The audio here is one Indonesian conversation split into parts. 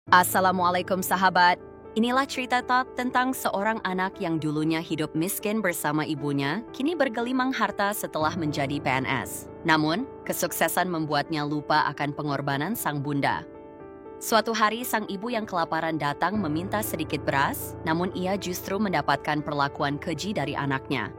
Assalamualaikum sahabat. Inilah cerita tentang seorang anak yang dulunya hidup miskin bersama ibunya, kini bergelimang harta setelah menjadi PNS. Namun, kesuksesan membuatnya lupa akan pengorbanan sang bunda. Suatu hari, sang ibu yang kelaparan datang meminta sedikit beras, namun ia justru mendapatkan perlakuan keji dari anaknya.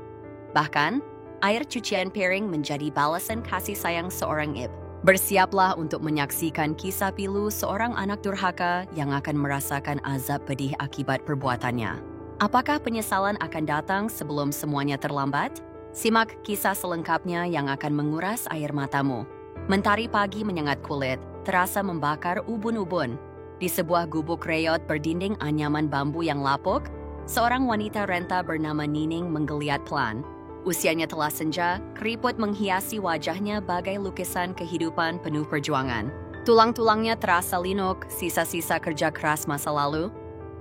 Bahkan, air cucian piring menjadi balasan kasih sayang seorang ibu. Bersiaplah untuk menyaksikan kisah pilu seorang anak durhaka yang akan merasakan azab pedih akibat perbuatannya. Apakah penyesalan akan datang sebelum semuanya terlambat? Simak kisah selengkapnya yang akan menguras air matamu. Mentari pagi menyengat kulit, terasa membakar ubun-ubun. Di sebuah gubuk reyot berdinding anyaman bambu yang lapuk, seorang wanita renta bernama Nining menggeliat pelan. Usianya telah senja, keriput menghiasi wajahnya bagai lukisan kehidupan penuh perjuangan. Tulang-tulangnya terasa linuk, sisa-sisa kerja keras masa lalu.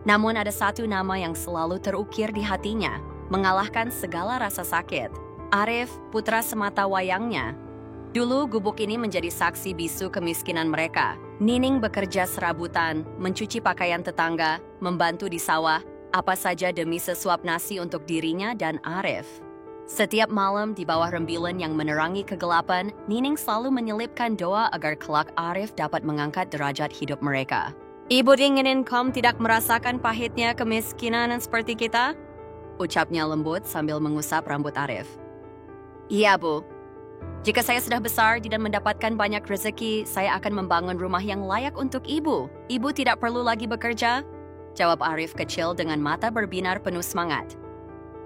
Namun ada satu nama yang selalu terukir di hatinya, mengalahkan segala rasa sakit. Arif, putra semata wayangnya. Dulu gubuk ini menjadi saksi bisu kemiskinan mereka. Nining bekerja serabutan, mencuci pakaian tetangga, membantu di sawah, apa saja demi sesuap nasi untuk dirinya dan Arif. Setiap malam di bawah rembulan yang menerangi kegelapan, Nining selalu menyelipkan doa agar kelak Arif dapat mengangkat derajat hidup mereka. Ibu inginin kaum tidak merasakan pahitnya kemiskinan seperti kita? Ucapnya lembut sambil mengusap rambut Arif. Iya, Bu. Jika saya sudah besar dan mendapatkan banyak rezeki, saya akan membangun rumah yang layak untuk ibu. Ibu tidak perlu lagi bekerja? Jawab Arif kecil dengan mata berbinar penuh semangat.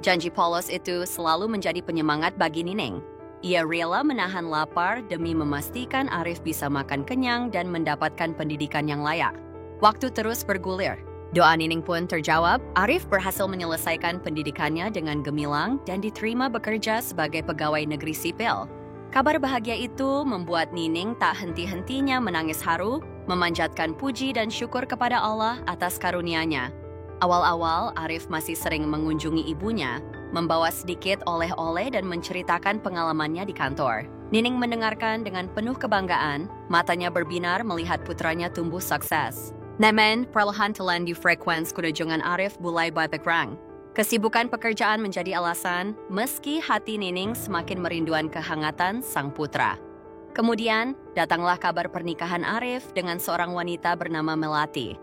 Janji polos itu selalu menjadi penyemangat bagi Nining. Ia rela menahan lapar demi memastikan Arif bisa makan kenyang dan mendapatkan pendidikan yang layak. Waktu terus bergulir. Doa Nining pun terjawab. Arif berhasil menyelesaikan pendidikannya dengan gemilang dan diterima bekerja sebagai pegawai negeri sipil. Kabar bahagia itu membuat Nining tak henti-hentinya menangis haru, memanjatkan puji dan syukur kepada Allah atas karunia-Nya. Awal-awal, Arif masih sering mengunjungi ibunya, membawa sedikit oleh-oleh dan menceritakan pengalamannya di kantor. Nining mendengarkan dengan penuh kebanggaan, matanya berbinar melihat putranya tumbuh sukses. Namun, perlahan telan di frekuensi kunjungan Arif mulai berkurang. Kesibukan pekerjaan menjadi alasan, meski hati Nining semakin merinduan kehangatan sang putra. Kemudian, datanglah kabar pernikahan Arif dengan seorang wanita bernama Melati.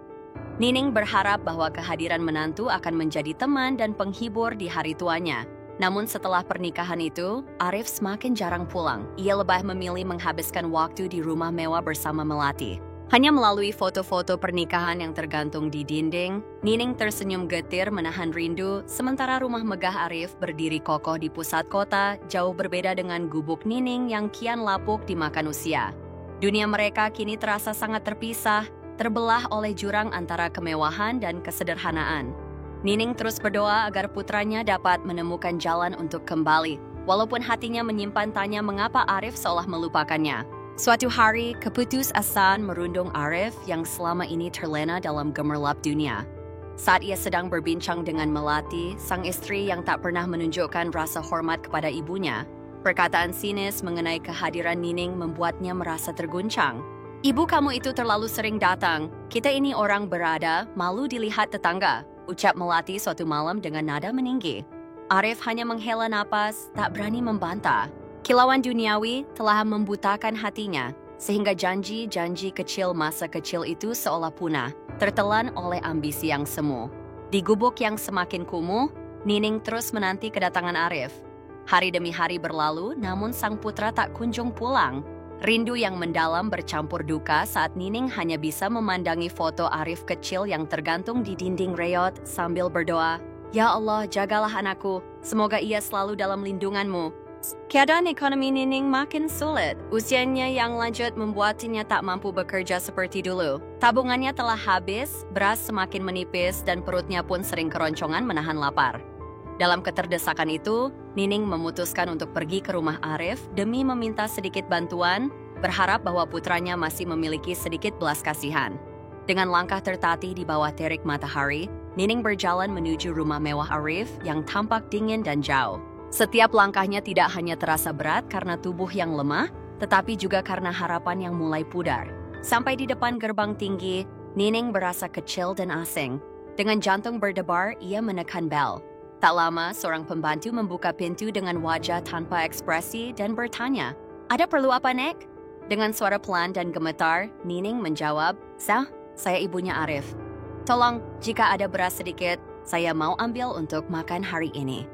Nining berharap bahwa kehadiran menantu akan menjadi teman dan penghibur di hari tuanya. Namun setelah pernikahan itu, Arif semakin jarang pulang. Ia lebih memilih menghabiskan waktu di rumah mewah bersama Melati. Hanya melalui foto-foto pernikahan yang tergantung di dinding, Nining tersenyum getir menahan rindu, sementara rumah megah Arif berdiri kokoh di pusat kota, jauh berbeda dengan gubuk Nining yang kian lapuk dimakan usia. Dunia mereka kini terasa sangat terpisah, terbelah oleh jurang antara kemewahan dan kesederhanaan. Nining terus berdoa agar putranya dapat menemukan jalan untuk kembali, walaupun hatinya menyimpan tanya mengapa Arif seolah melupakannya. Suatu hari, keputusasaan merundung Arif yang selama ini terlena dalam gemerlap dunia. Saat ia sedang berbincang dengan Melati, sang istri yang tak pernah menunjukkan rasa hormat kepada ibunya, perkataan sinis mengenai kehadiran Nining membuatnya merasa terguncang. Ibu kamu itu terlalu sering datang. Kita ini orang berada, malu dilihat tetangga, ucap Melati suatu malam dengan nada meninggi. Arif hanya menghela napas, tak berani membantah. Kilauan duniawi telah membutakan hatinya, sehingga janji-janji kecil masa kecil itu seolah punah, tertelan oleh ambisi yang semu. Di gubuk yang semakin kumuh, Nining terus menanti kedatangan Arif. Hari demi hari berlalu, namun sang putra tak kunjung pulang. Rindu yang mendalam bercampur duka saat Nining hanya bisa memandangi foto Arif kecil yang tergantung di dinding reyot sambil berdoa, "Ya Allah, jagalah anakku, semoga ia selalu dalam lindungan-Mu." Keadaan ekonomi Nining makin sulit. Usianya yang lanjut membuatnya tak mampu bekerja seperti dulu. Tabungannya telah habis, beras semakin menipis, dan perutnya pun sering keroncongan menahan lapar. Dalam keterdesakan itu, Nining memutuskan untuk pergi ke rumah Arif demi meminta sedikit bantuan, berharap bahwa putranya masih memiliki sedikit belas kasihan. Dengan langkah tertatih di bawah terik matahari, Nining berjalan menuju rumah mewah Arif yang tampak dingin dan jauh. Setiap langkahnya tidak hanya terasa berat karena tubuh yang lemah, tetapi juga karena harapan yang mulai pudar. Sampai di depan gerbang tinggi, Nining berasa kecil dan asing. Dengan jantung berdebar, ia menekan bel. Tak lama, seorang pembantu membuka pintu dengan wajah tanpa ekspresi dan bertanya, "Ada perlu apa, Nek?" Dengan suara pelan dan gemetar, Nining menjawab, Saya ibunya Arif. Tolong, jika ada beras sedikit, saya mau ambil untuk makan hari ini."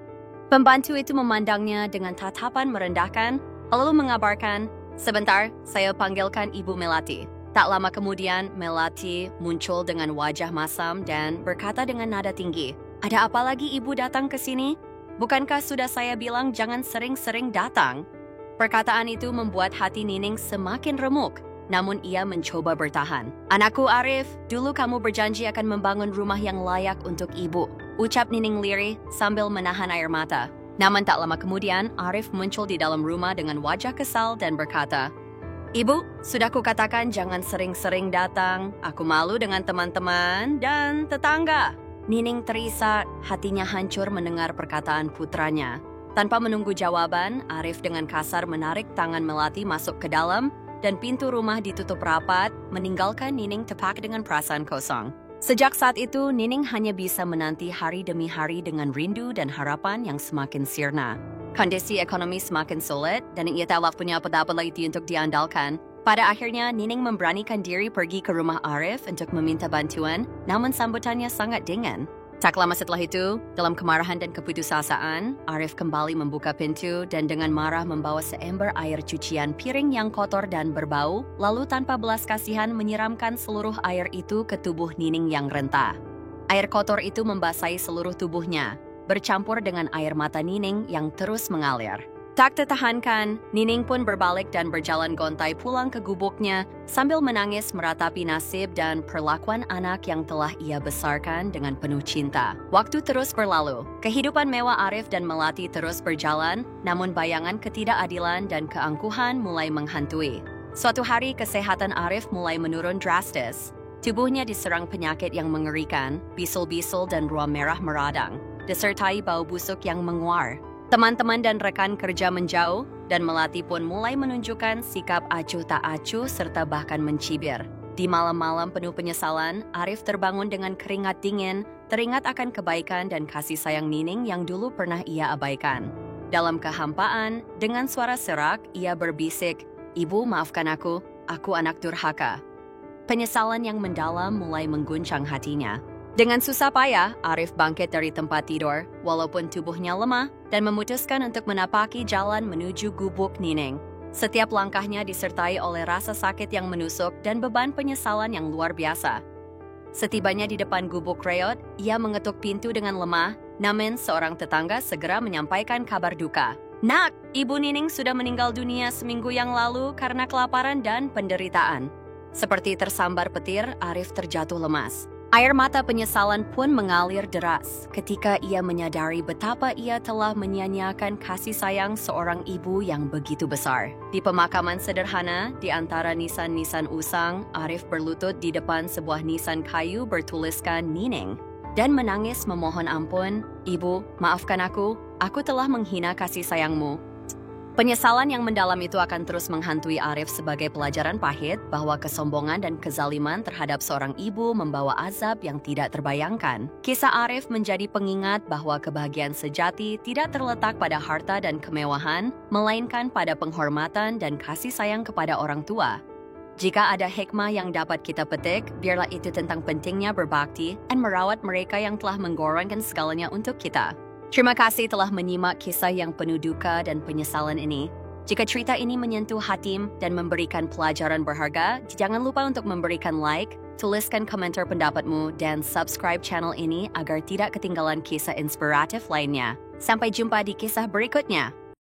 Pembantu itu memandangnya dengan tatapan merendahkan, lalu mengabarkan, "Sebentar, saya panggilkan Ibu Melati." Tak lama kemudian, Melati muncul dengan wajah masam dan berkata dengan nada tinggi, "Ada apa lagi ibu datang ke sini? Bukankah sudah saya bilang jangan sering-sering datang?" Perkataan itu membuat hati Nining semakin remuk, namun ia mencoba bertahan. "Anakku Arif, dulu kamu berjanji akan membangun rumah yang layak untuk ibu," ucap Nining lirih sambil menahan air mata. Namun tak lama kemudian, Arif muncul di dalam rumah dengan wajah kesal dan berkata, "Ibu, sudah kukatakan jangan sering-sering datang. Aku malu dengan teman-teman dan tetangga." Nining terisak, hatinya hancur mendengar perkataan putranya. Tanpa menunggu jawaban, Arif dengan kasar menarik tangan Melati masuk ke dalam dan pintu rumah ditutup rapat, meninggalkan Nining tepak dengan perasaan kosong. Sejak saat itu, Nining hanya bisa menanti hari demi hari dengan rindu dan harapan yang semakin sirna. Kondisi ekonomi semakin sulit dan ia tak punya apa-apa lagi untuk diandalkan. Pada akhirnya, Nining memberanikan diri pergi ke rumah Arif untuk meminta bantuan, namun sambutannya sangat dingin. Tak lama setelah itu, dalam kemarahan dan keputusasaan, Arif kembali membuka pintu dan dengan marah membawa seember air cucian piring yang kotor dan berbau, lalu tanpa belas kasihan menyiramkan seluruh air itu ke tubuh Nining yang rentah. Air kotor itu membasahi seluruh tubuhnya, bercampur dengan air mata Nining yang terus mengalir. Tak tertahankan, Nining pun berbalik dan berjalan gontai pulang ke gubuknya sambil menangis meratapi nasib dan perlakuan anak yang telah ia besarkan dengan penuh cinta. Waktu terus berlalu, kehidupan mewah Arif dan Melati terus berjalan, namun bayangan ketidakadilan dan keangkuhan mulai menghantui. Suatu hari kesehatan Arif mulai menurun drastis. Tubuhnya diserang penyakit yang mengerikan, bisul-bisul dan ruam merah meradang, disertai bau busuk yang menguar. Teman-teman dan rekan kerja menjauh, dan Melati pun mulai menunjukkan sikap acuh tak acuh serta bahkan mencibir. Di malam-malam penuh penyesalan, Arif terbangun dengan keringat dingin, teringat akan kebaikan dan kasih sayang Nining yang dulu pernah ia abaikan. Dalam kehampaan, dengan suara serak, ia berbisik, "Ibu, maafkan aku anak durhaka." Penyesalan yang mendalam mulai mengguncang hatinya. Dengan susah payah, Arif bangkit dari tempat tidur, walaupun tubuhnya lemah, dan memutuskan untuk menapaki jalan menuju gubuk Nining. Setiap langkahnya disertai oleh rasa sakit yang menusuk dan beban penyesalan yang luar biasa. Setibanya di depan gubuk reot, ia mengetuk pintu dengan lemah, namun seorang tetangga segera menyampaikan kabar duka. "Nak, Ibu Nining sudah meninggal dunia seminggu yang lalu karena kelaparan dan penderitaan." Seperti tersambar petir, Arif terjatuh lemas. Air mata penyesalan pun mengalir deras ketika ia menyadari betapa ia telah menyia-nyiakan kasih sayang seorang ibu yang begitu besar. Di pemakaman sederhana, di antara nisan-nisan usang, Arif berlutut di depan sebuah nisan kayu bertuliskan Nining dan menangis memohon ampun, "Ibu, maafkan aku telah menghina kasih sayangmu." Penyesalan yang mendalam itu akan terus menghantui Arif sebagai pelajaran pahit bahwa kesombongan dan kezaliman terhadap seorang ibu membawa azab yang tidak terbayangkan. Kisah Arif menjadi pengingat bahwa kebahagiaan sejati tidak terletak pada harta dan kemewahan, melainkan pada penghormatan dan kasih sayang kepada orang tua. Jika ada hikmah yang dapat kita petik, biarlah itu tentang pentingnya berbakti dan merawat mereka yang telah menggorengkan segalanya untuk kita. Terima kasih telah menyimak kisah yang penuh duka dan penyesalan ini. Jika cerita ini menyentuh hatimu dan memberikan pelajaran berharga, jangan lupa untuk memberikan like, tuliskan komentar pendapatmu, dan subscribe channel ini agar tidak ketinggalan kisah inspiratif lainnya. Sampai jumpa di kisah berikutnya.